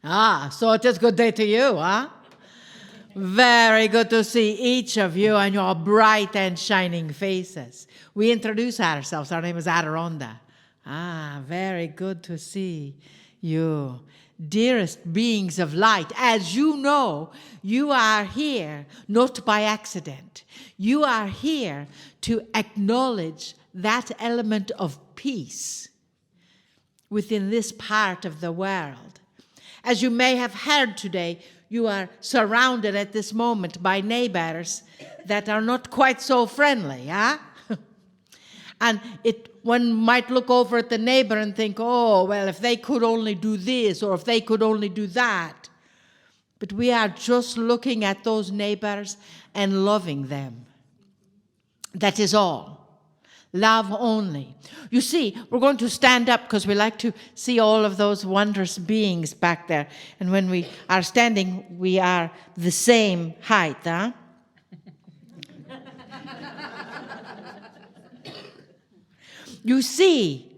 So it is good day to you, huh? Very good to see each of you and your bright and shining faces. We introduce ourselves. Our name is Adironda. Very good to see you. Dearest beings of light, as you know, you are here not by accident. You are here to acknowledge that element of peace within this part of the world. As you may have heard today, you are surrounded at this moment by neighbors that are not quite so friendly, huh? And one might look over at the neighbor and think, oh, well, if they could only do this or if they could only do that. But we are just looking at those neighbors and loving them. That is all. Love only. You see, we're going to stand up because we like to see all of those wondrous beings back there. And when we are standing, we are the same height, huh? You see,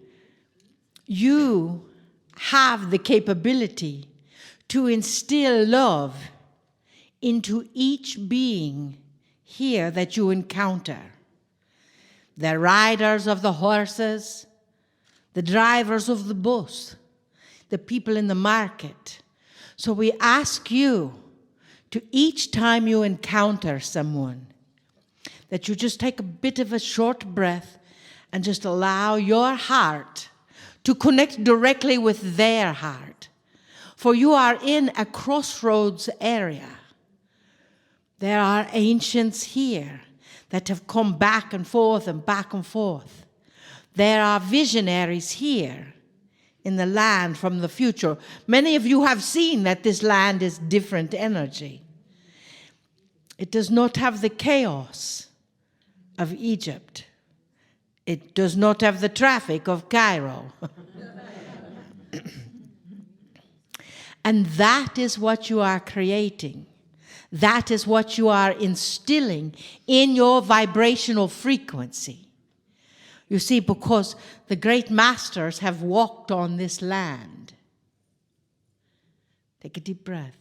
you have the capability to instill love into each being here that you encounter. The riders of the horses, the drivers of the bus, the people in the market. So we ask you to, each time you encounter someone, that you just take a bit of a short breath and just allow your heart to connect directly with their heart. For you are in a crossroads area. There are ancients here that have come back and forth and back and forth. There are visionaries here in the land from the future. Many of you have seen that this land is different energy. It does not have the chaos of Egypt. It does not have the traffic of Carroll. And that is what you are creating. That is what you are instilling in your vibrational frequency. You see, because the great masters have walked on this land. Take a deep breath.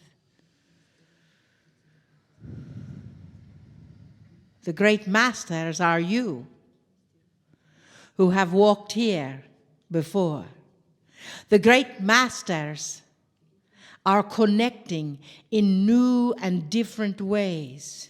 The great masters are you, who have walked here before. The great masters are connecting in new and different ways.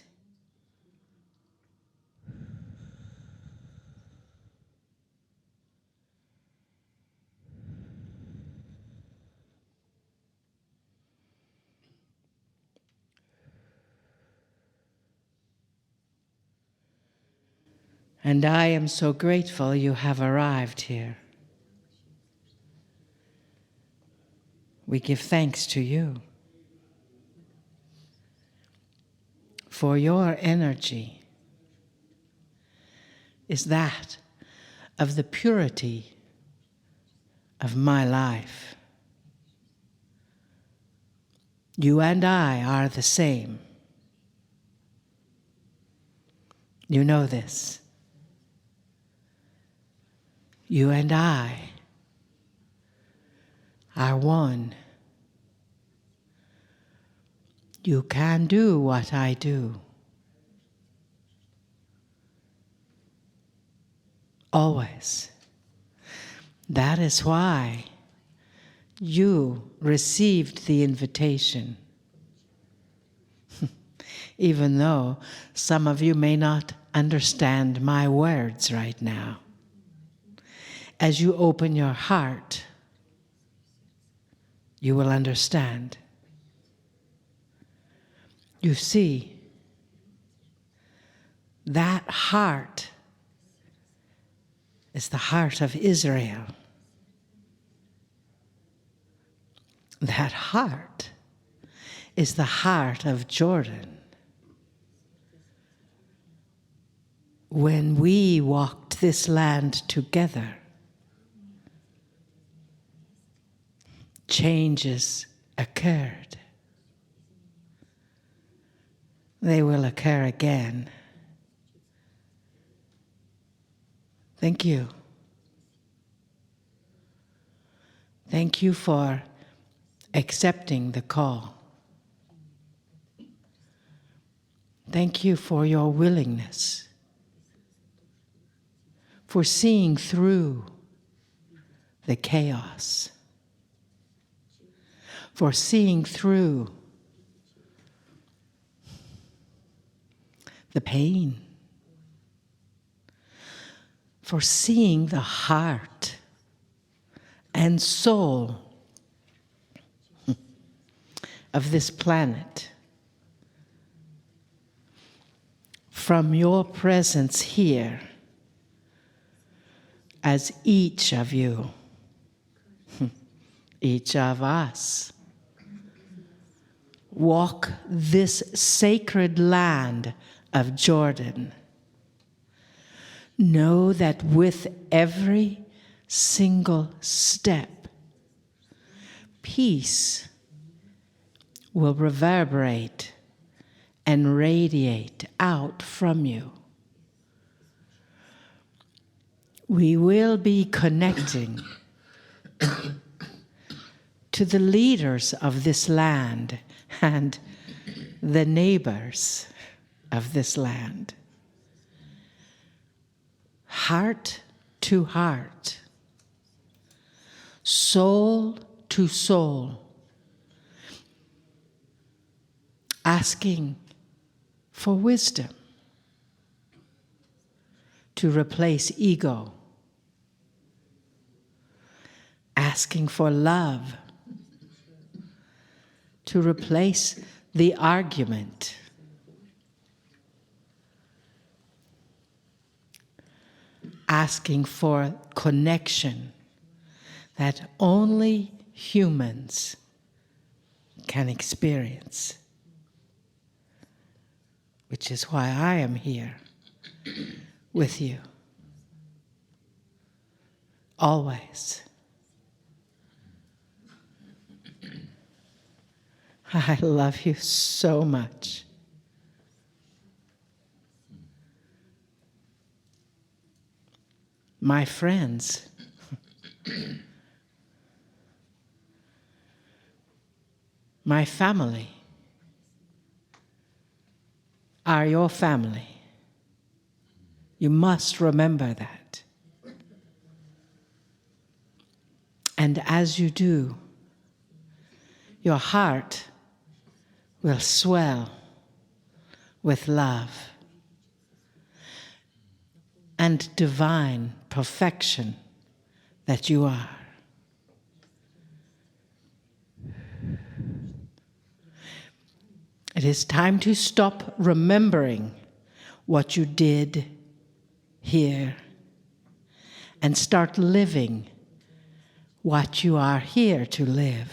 And I am so grateful you have arrived here. We give thanks to you for your energy is that of the purity of my life. You and I are the same. You know this. You and I are one. You can do what I do. Always. That is why you received the invitation. Even though some of you may not understand my words right now. As you open your heart, you will understand. You see, that heart is the heart of Israel. That heart is the heart of Jordan. When we walked this land together, changes occurred. They will occur again. Thank you. Thank you for accepting the call. Thank you for your willingness, for seeing through the chaos, for seeing through the pain, for seeing the heart and soul of this planet. From your presence here, as each of you, each of us, walk this sacred land of Jordan, know that with every single step, peace will reverberate and radiate out from you. We will be connecting to the leaders of this land and the neighbors of this land. Heart to heart, soul to soul, asking for wisdom to replace ego, asking for love to replace the argument, asking for connection that only humans can experience, which is why I am here with you, always. I love you so much. My friends, my family are your family. You must remember that. And as you do, your heart will swell with love and divine perfection that you are. It is time to stop remembering what you did here and start living what you are here to live.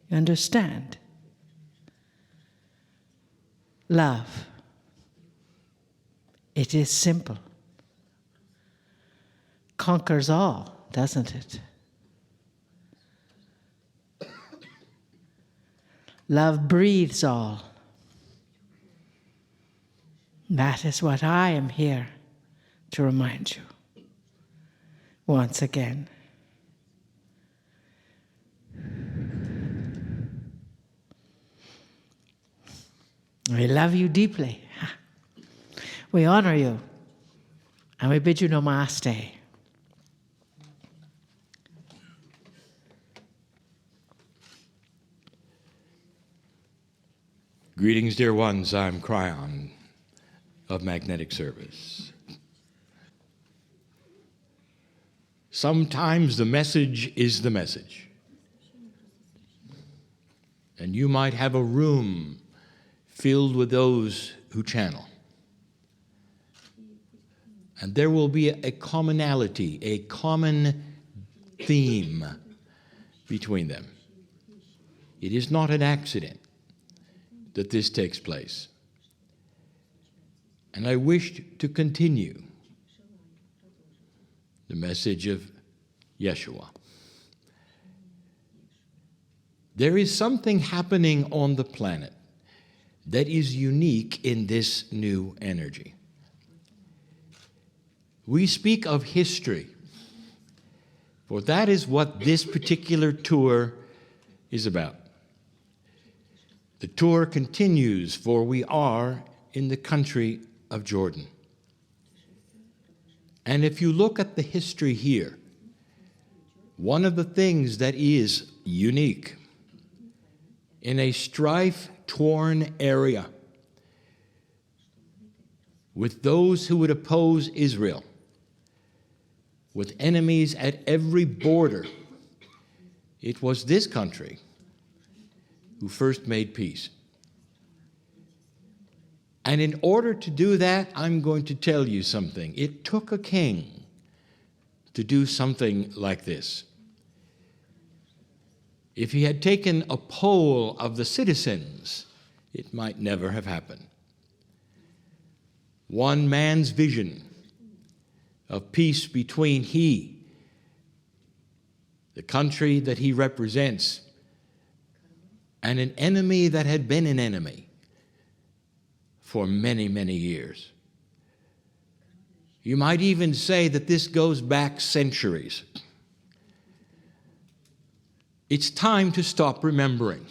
You understand? Love. It is simple. Conquers all, doesn't it? Love breathes all. That is what I am here to remind you once again. We love you deeply. We honor you. And we bid you namaste. Greetings, dear ones. I'm Kryon of Magnetic Service. Sometimes the message is the message. And you might have a room filled with those who channel. And there will be a commonality, a common theme between them. It is not an accident that this takes place. And I wished to continue the message of Yeshua. There is something happening on the planet that is unique in this new energy. We speak of history For that is what this particular tour is about. The tour continues, for we are in the country of Jordan. And if you look at the history here, one of the things that is unique in a strife-torn area with those who would oppose Israel, with enemies at every border, it was this country who first made peace. And in order to do that, I'm going to tell you something. It took a king to do something like this. If he had taken a poll of the citizens, it might never have happened. One man's vision of peace between the country that he represents, and an enemy that had been an enemy for many, many years. You might even say that this goes back centuries. It's time to stop remembering.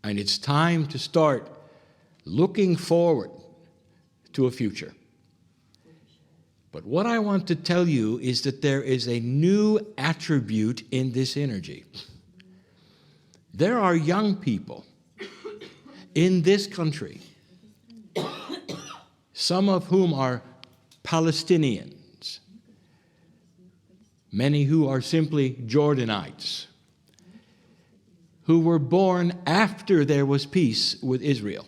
And it's time to start looking forward to a future. But what I want to tell you is that there is a new attribute in this energy. There are young people in this country, some of whom are Palestinians, many who are simply Jordanites, who were born after there was peace with Israel.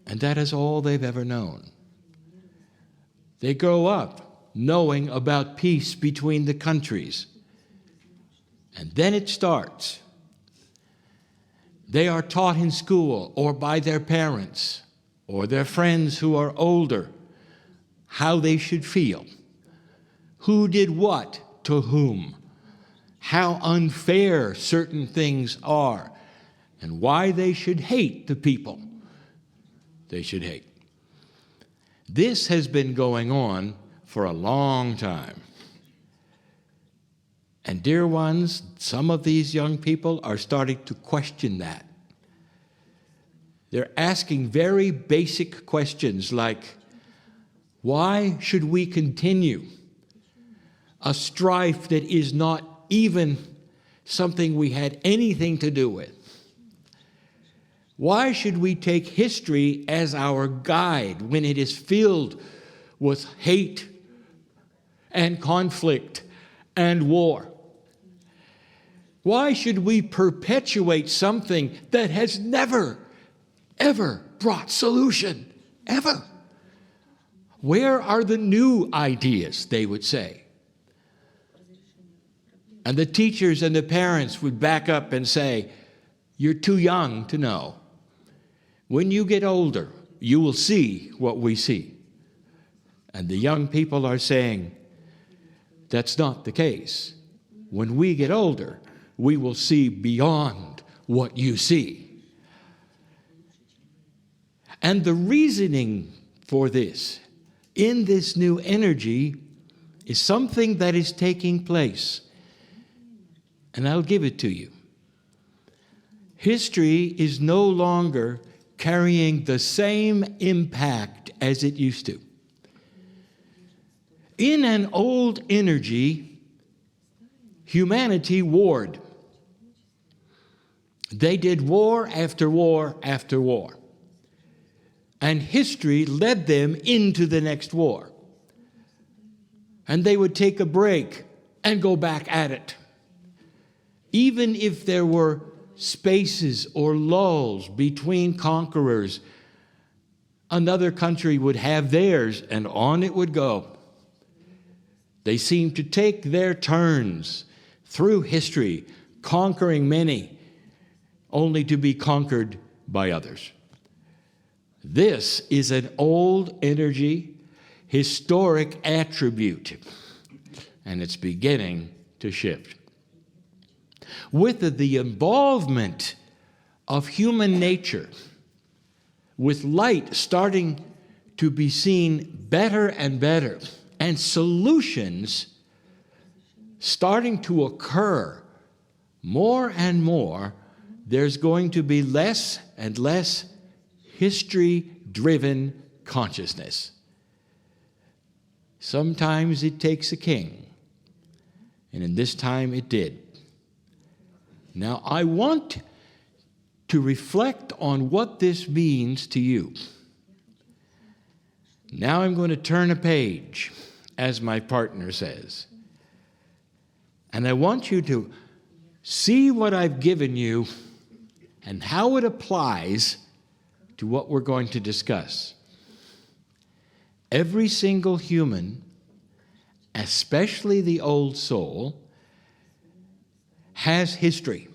And that is all they've ever known. They grow up knowing about peace between the countries. And then it starts. They are taught in school or by their parents or their friends who are older how they should feel, who did what to whom, how unfair certain things are, and why they should hate the people they should hate. This has been going on for a long time. And dear ones, some of these young people are starting to question that. They're asking very basic questions like, why should we continue a strife that is not even something we had anything to do with? Why should we take history as our guide when it is filled with hate and conflict and war? Why should we perpetuate something that has never, ever brought solution? Ever. Where are the new ideas, they would say? And the teachers and the parents would back up and say, you're too young to know. When you get older, you will see what we see. And the young people are saying, that's not the case. When we get older, we will see beyond what you see. And the reasoning for this, in this new energy, is something that is taking place. And I'll give it to you. History is no longer carrying the same impact as it used to. In an old energy, humanity warred. They did war after war after war. And history led them into the next war. And they would take a break and go back at it. Even if there were spaces or lulls between conquerors, another country would have theirs, and on it would go. They seemed to take their turns through history, conquering many, only to be conquered by others. This is an old energy, historic attribute, and it's beginning to shift. With the involvement of human nature, with light starting to be seen better and better, and solutions starting to occur more and more, there's going to be less and less history-driven consciousness. Sometimes it takes a king, and in this time it did. Now, I want to reflect on what this means to you. Now I'm going to turn a page, as my partner says. And I want you to see what I've given you and how it applies to what we're going to discuss. Every single human, especially the old soul, has history.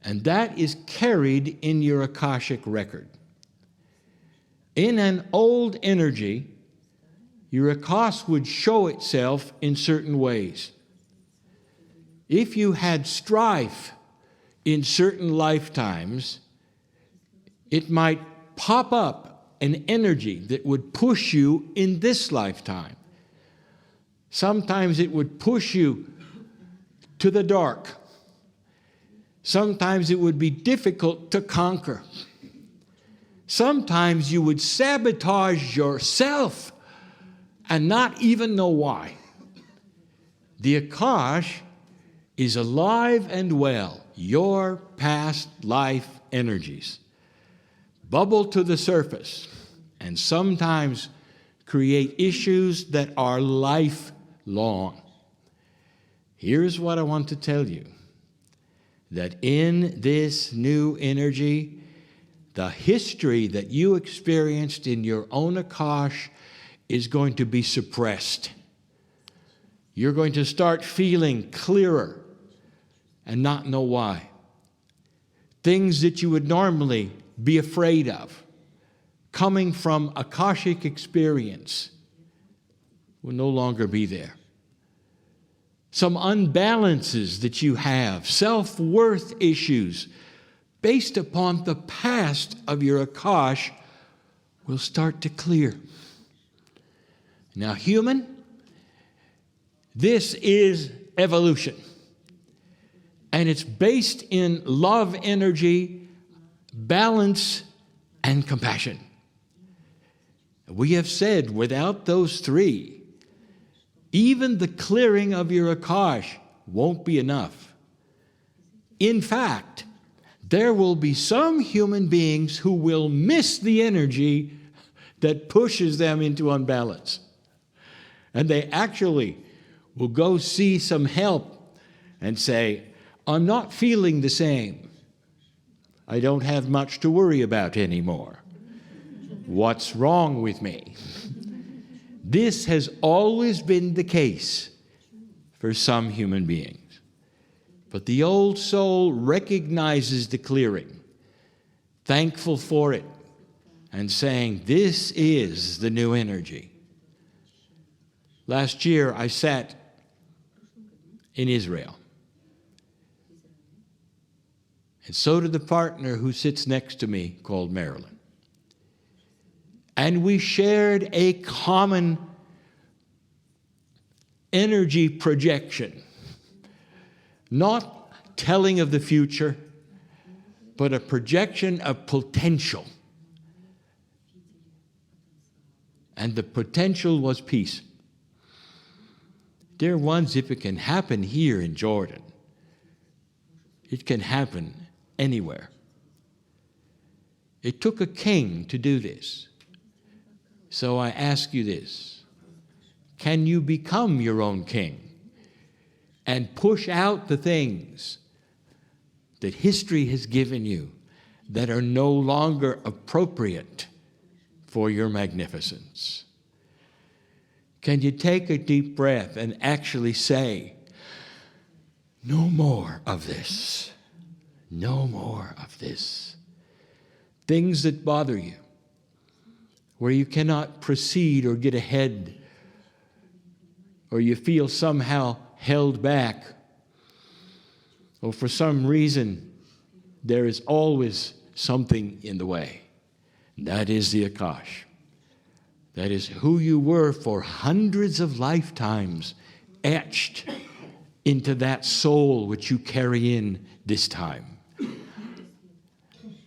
And that is carried in your Akashic record. In an old energy, your Akash would show itself in certain ways. If you had strife in certain lifetimes, it might pop up an energy that would push you in this lifetime. Sometimes it would push you to the dark. Sometimes it would be difficult to conquer. Sometimes you would sabotage yourself and not even know why. The Akash is alive and well. Your past life energies bubble to the surface and sometimes create issues that are lifelong. Here's what I want to tell you. That in this new energy, the history that you experienced in your own Akash is going to be suppressed. You're going to start feeling clearer and not know why. Things that you would normally be afraid of, coming from Akashic experience, will no longer be there. Some unbalances that you have, self-worth issues based upon the past of your Akash will start to clear. Now, human, this is evolution. And it's based in love energy, balance, and compassion. We have said without those three, even the clearing of your Akash won't be enough. In fact, there will be some human beings who will miss the energy that pushes them into unbalance. And they actually will go see some help and say, I'm not feeling the same. I don't have much to worry about anymore. What's wrong with me? This has always been the case for some human beings. But the old soul recognizes the clearing, thankful for it, and saying, this is the new energy. Last year, I sat in Israel. And so did the partner who sits next to me, called Marilyn. And we shared a common energy projection. Not telling of the future, but a projection of potential. And the potential was peace. Dear ones, if it can happen here in Jordan, it can happen anywhere. It took a king to do this. So I ask you this. Can you become your own king and push out the things that history has given you that are no longer appropriate for your magnificence? Can you take a deep breath and actually say, no more of this. No more of this. Things that bother you, where you cannot proceed or get ahead, or you feel somehow held back, or for some reason there is always something in the way. That is the Akash. That is who you were for hundreds of lifetimes etched into that soul which you carry in this time.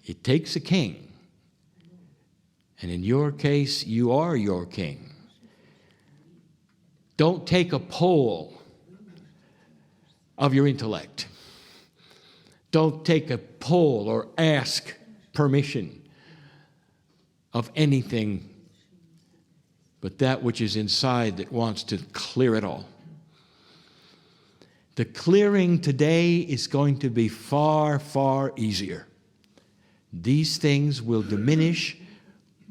It takes a king. And in your case, you are your king. Don't take a poll of your intellect. Don't take a poll or ask permission of anything but that which is inside that wants to clear it all. The clearing today is going to be far, far easier. These things will diminish,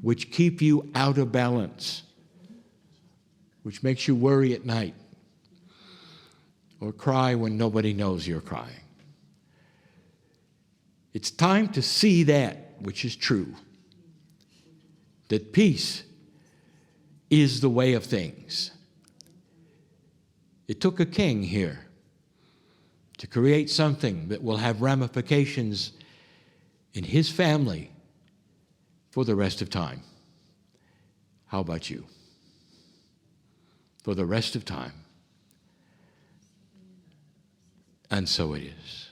which keep you out of balance, which makes you worry at night or cry when nobody knows you're crying. It's time to see that which is true, that peace is the way of things. It took a king here to create something that will have ramifications in his family for the rest of time. How about you? For the rest of time. And so it is.